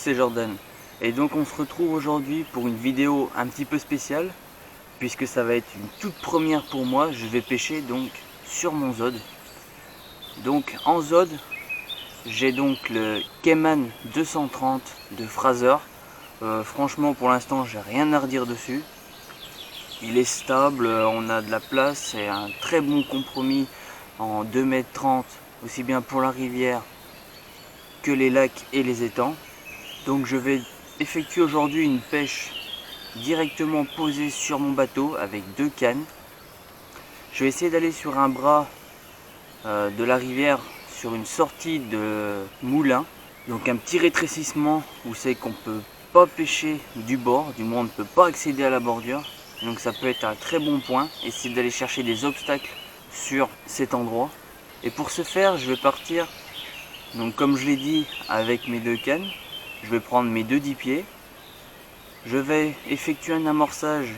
c'est Jordan. Et donc on se retrouve aujourd'hui pour une vidéo un petit peu spéciale, puisque ça va être une toute première pour moi. Je vais pêcher donc sur mon Zod. Donc en Zod, j'ai donc le Cayman 230 de Fraser. Franchement pour l'instant j'ai rien à redire dessus. Il est stable, on a de la place, c'est un très bon compromis en 2,30 m, aussi bien pour la rivière que les lacs et les étangs. Donc je vais effectuer aujourd'hui une pêche directement posée sur mon bateau avec 2 cannes. Je vais essayer d'aller sur un bras de la rivière sur une sortie de moulin. Donc un petit rétrécissement où c'est qu'on ne peut pas pêcher du bord, du moins on ne peut pas accéder à la bordure. Donc ça peut être un très bon point, essayer d'aller chercher des obstacles sur cet endroit. Et pour ce faire, je vais partir, donc comme je l'ai dit, avec mes 2 cannes. Je vais prendre mes 2 10 pieds. Je vais effectuer un amorçage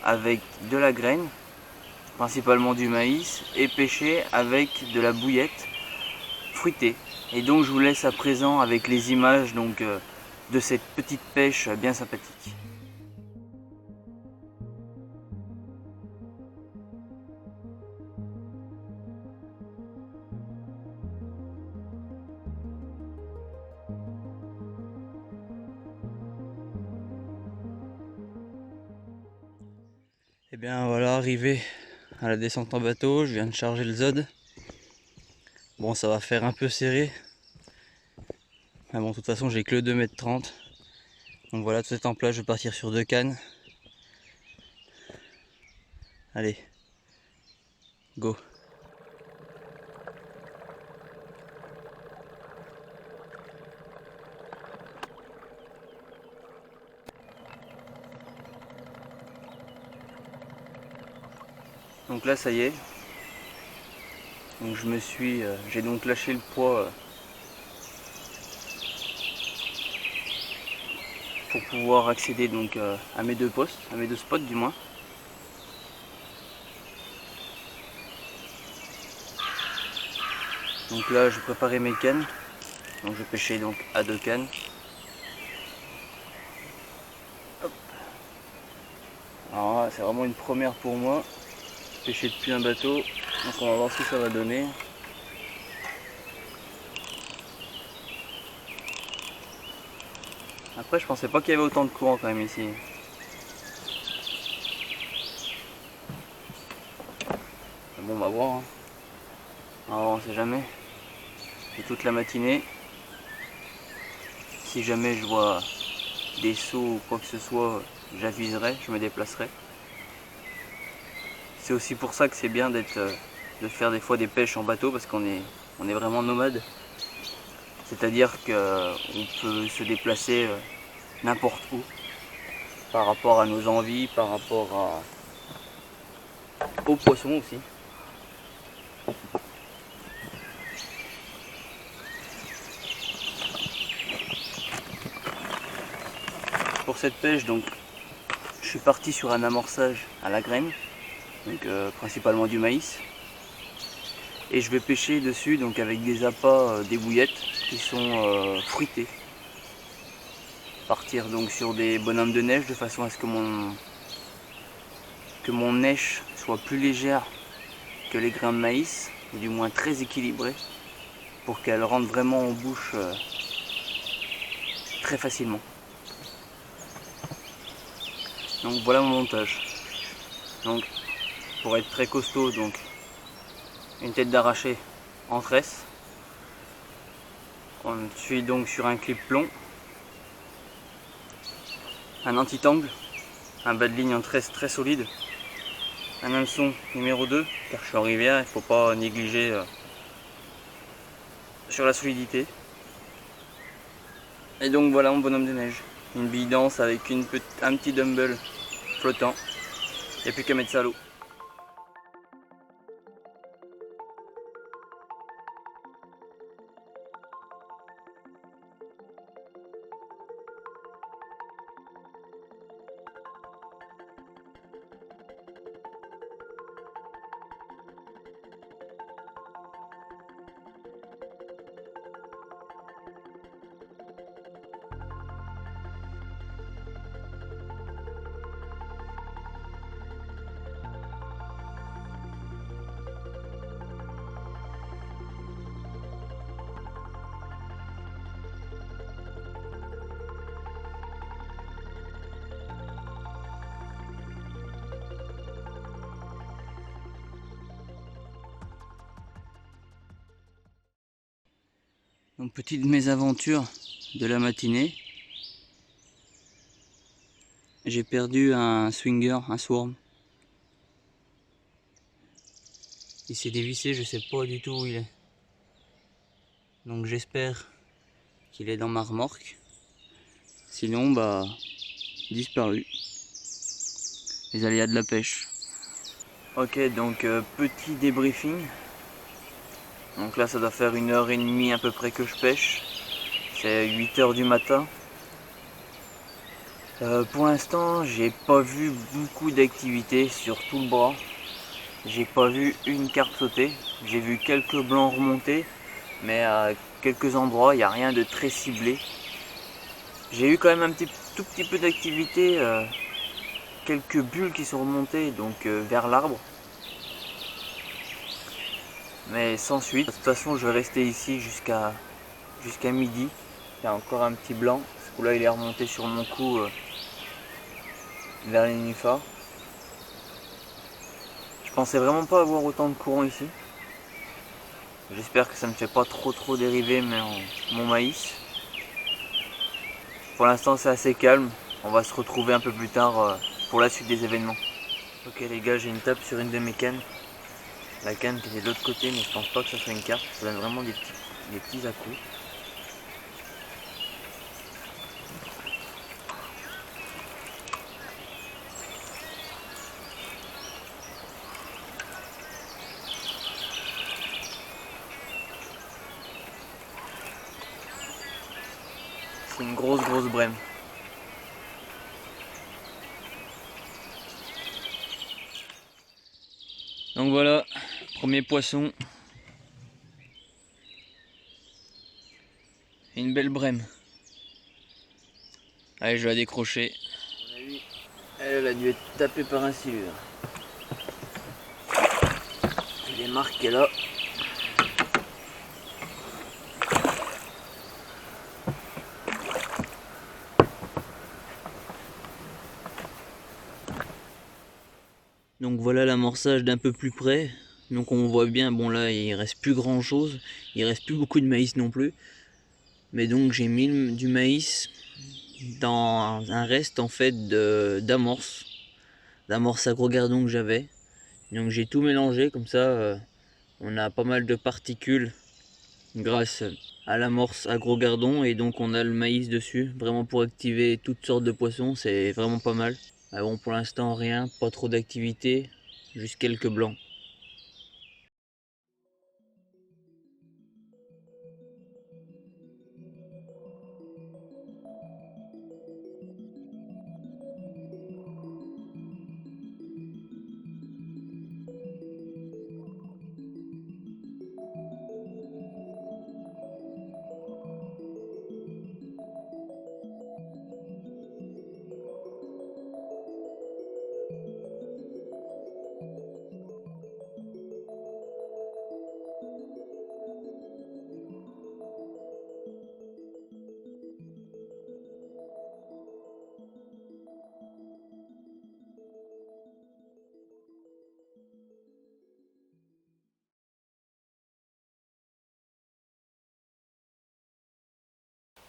avec de la graine, principalement du maïs, et pêcher avec de la bouillette fruitée. Et donc je vous laisse à présent avec les images de cette petite pêche bien sympathique. Et bien voilà, arrivé à la descente en bateau, je viens de charger le Zod. Bon, ça va faire un peu serré. Mais bon, de toute façon, j'ai que le 2,30 m. Donc voilà, tout est en place, je vais partir sur 2 cannes. Allez, go! Donc là, ça y est. Donc j'ai donc lâché le poids pour pouvoir accéder donc à mes 2 postes, à mes 2 spots du moins. Donc là, je préparais mes cannes. Donc je pêchais donc à 2 cannes. Hop. Alors là, c'est vraiment une première pour moi. Pêcher depuis un bateau. Donc on va voir ce que ça va donner. Après, je pensais pas qu'il y avait autant de courant quand même ici. Bon, on va voir. Alors, on sait jamais. Et toute la matinée. Si jamais je vois des sauts ou quoi que ce soit, j'aviserai, je me déplacerai. C'est aussi pour ça que c'est bien de faire des fois des pêches en bateau, parce on est vraiment nomade. C'est-à-dire qu'on peut se déplacer n'importe où par rapport à nos envies, par rapport aux poissons aussi. Pour cette pêche, donc, je suis parti sur un amorçage à la graine, donc principalement du maïs. Et je vais pêcher dessus donc avec des appâts, des bouillettes qui sont fruitées. Partir donc sur des bonhommes de neige de façon à ce que mon neige soit plus légère que les grains de maïs, ou du moins très équilibrée, pour qu'elle rentre vraiment en bouche très facilement. Donc voilà mon montage. Donc pour être très costaud, donc une tête d'arraché en tresse. On suit donc sur un clip plomb, un anti-tangle, un bas de ligne en tresse très solide, un hameçon numéro 2, car je suis en rivière, il ne faut pas négliger sur la solidité. Et donc voilà mon bonhomme de neige, une bille dense avec un petit dumbbell flottant, il n'y a plus qu'à mettre ça à l'eau. Donc petite mésaventure de la matinée. J'ai perdu un swinger, un swarm. Il s'est dévissé, je sais pas du tout où il est. Donc j'espère qu'il est dans ma remorque. Sinon, bah, disparu. Les aléas de la pêche. Ok, donc petit débriefing. Donc là, ça doit faire 1h30 à peu près que je pêche. C'est 8h du matin. Pour l'instant, j'ai pas vu beaucoup d'activité sur tout le bras. J'ai pas vu une carpe sauter. J'ai vu quelques blancs remonter, mais à quelques endroits, il n'y a rien de très ciblé. J'ai eu quand même un tout petit peu d'activité, quelques bulles qui sont remontées donc vers l'arbre. Mais sans suite. De toute façon, je vais rester ici jusqu'à midi. Il y a encore un petit blanc. Ce coup-là, il est remonté sur mon cou vers les nénuphars. Je pensais vraiment pas avoir autant de courant ici. J'espère que ça ne fait pas trop dériver mon maïs. Pour l'instant, c'est assez calme. On va se retrouver un peu plus tard pour la suite des événements. Ok les gars, j'ai une tape sur une de mes cannes. La canne qui est de l'autre côté, mais je pense pas que ça soit une carpe. Ça donne vraiment des petits à-coups. C'est une grosse brème. Donc voilà, premier poisson. Et une belle brème. Allez, je vais la décrocher. À mon avis, elle a dû être tapée par un silure. Il est marqué là. Donc voilà l'amorçage d'un peu plus près. Donc on voit bien, bon là il reste plus grand chose. Il reste plus beaucoup de maïs non plus. Mais donc j'ai mis du maïs dans un reste en fait d'amorce à gros gardon que j'avais. Donc j'ai tout mélangé comme ça, on a pas mal de particules grâce à l'amorce à gros gardon et donc on a le maïs dessus, vraiment pour activer toutes sortes de poissons, c'est vraiment pas mal. Ah bon, pour l'instant rien, pas trop d'activité, juste quelques blancs.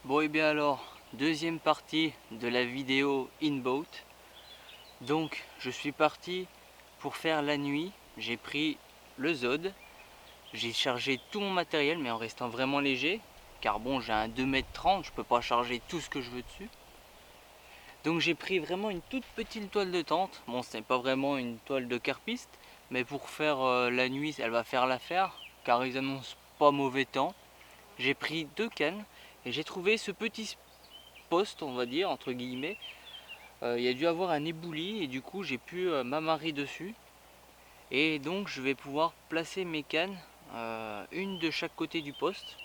Bon et bien alors, deuxième partie de la vidéo in-boat. Donc je suis parti pour faire la nuit, j'ai pris le Zod, j'ai chargé tout mon matériel mais en restant vraiment léger, car bon j'ai un 2,30 m, je peux pas charger tout ce que je veux dessus. Donc j'ai pris vraiment une toute petite toile de tente, bon c'est pas vraiment une toile de carpiste, mais pour faire la nuit elle va faire l'affaire, car ils annoncent pas mauvais temps. J'ai pris 2 cannes et j'ai trouvé ce petit poste, on va dire, entre guillemets. Il y a dû avoir un ébouli et du coup j'ai pu m'amarrer dessus. Et donc je vais pouvoir placer mes cannes, une de chaque côté du poste.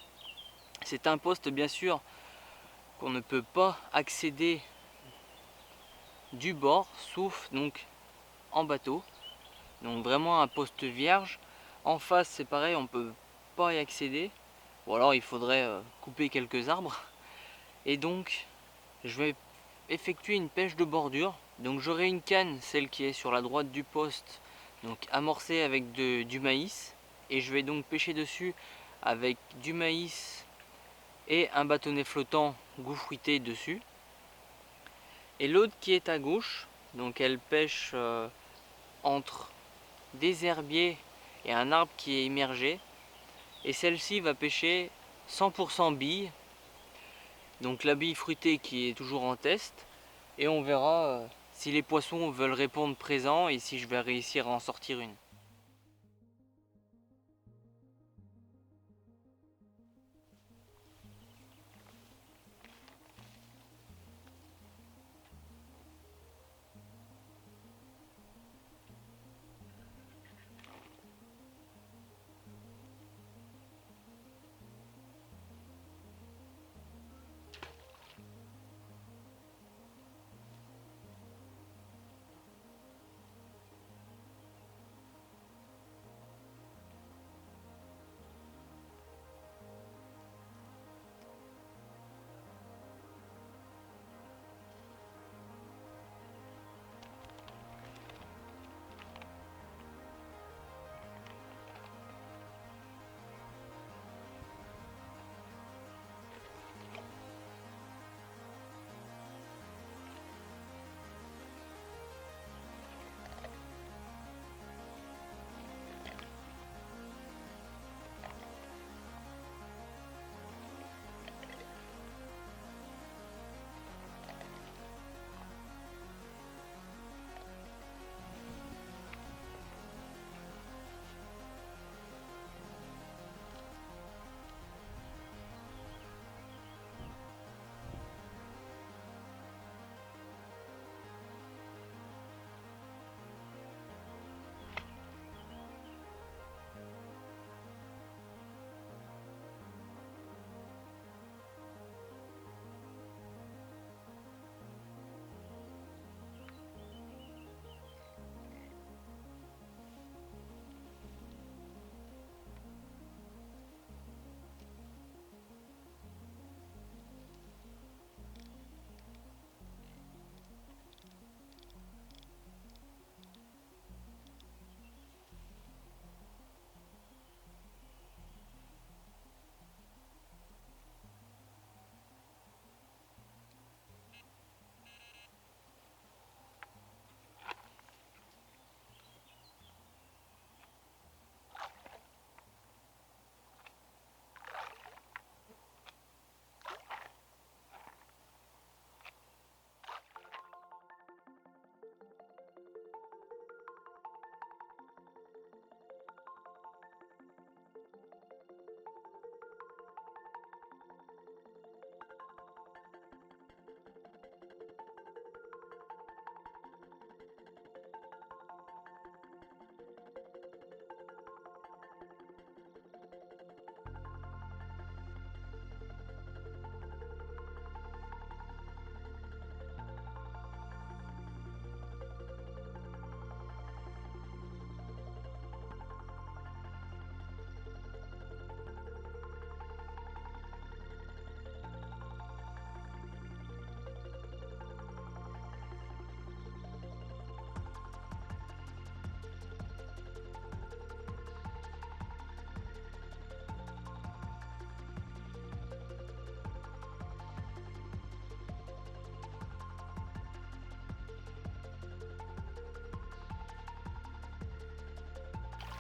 C'est un poste bien sûr qu'on ne peut pas accéder du bord, sauf donc en bateau. Donc vraiment un poste vierge. En face c'est pareil, on ne peut pas y accéder. Ou alors il faudrait couper quelques arbres. Et donc je vais effectuer une pêche de bordure. Donc j'aurai une canne, celle qui est sur la droite du poste, donc amorcée avec du maïs. Et je vais donc pêcher dessus avec du maïs et un bâtonnet flottant goût fruité dessus. Et l'autre qui est à gauche, donc elle pêche entre des herbiers et un arbre qui est immergé. Et celle-ci va pêcher 100% bille, donc la bille fruitée qui est toujours en test. Et on verra si les poissons veulent répondre présent et si je vais réussir à en sortir une.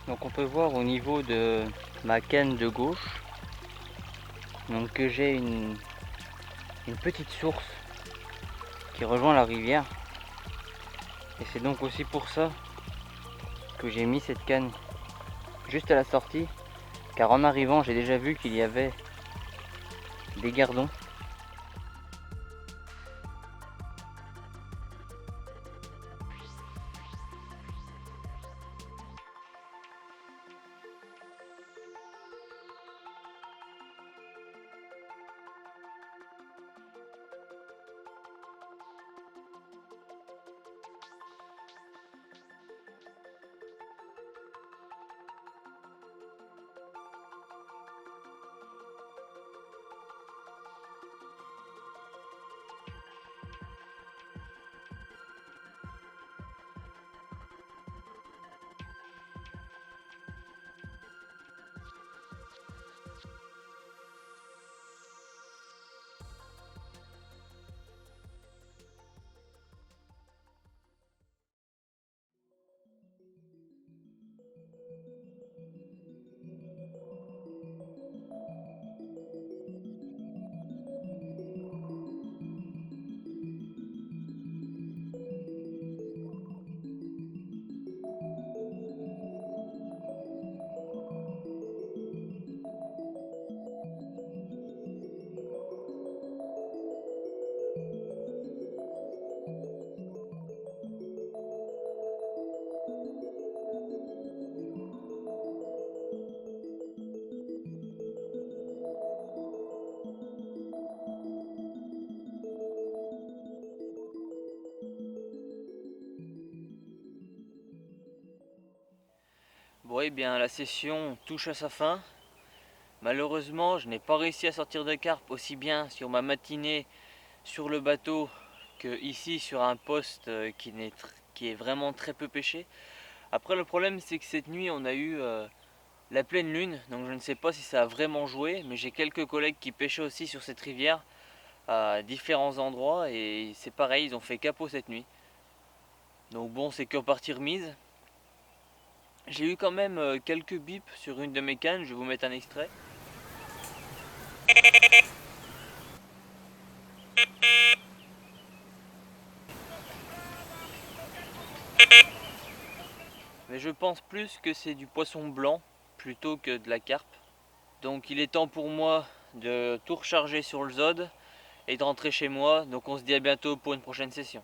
Donc on peut voir au niveau de ma canne de gauche donc que j'ai une petite source qui rejoint la rivière. Et c'est donc aussi pour ça que j'ai mis cette canne juste à la sortie, car en arrivant j'ai déjà vu qu'il y avait des gardons. Oui, bien la session touche à sa fin. Malheureusement, je n'ai pas réussi à sortir de carpe aussi bien sur ma matinée sur le bateau que ici sur un poste qui est vraiment très peu pêché. Après, le problème, c'est que cette nuit, on a eu la pleine lune, donc je ne sais pas si ça a vraiment joué, mais j'ai quelques collègues qui pêchaient aussi sur cette rivière à différents endroits et c'est pareil, ils ont fait capot cette nuit. Donc bon, c'est que partie remise. J'ai eu quand même quelques bips sur une de mes cannes, je vais vous mettre un extrait. Mais je pense plus que c'est du poisson blanc plutôt que de la carpe. Donc il est temps pour moi de tout recharger sur le Zod et de rentrer chez moi. Donc on se dit à bientôt pour une prochaine session.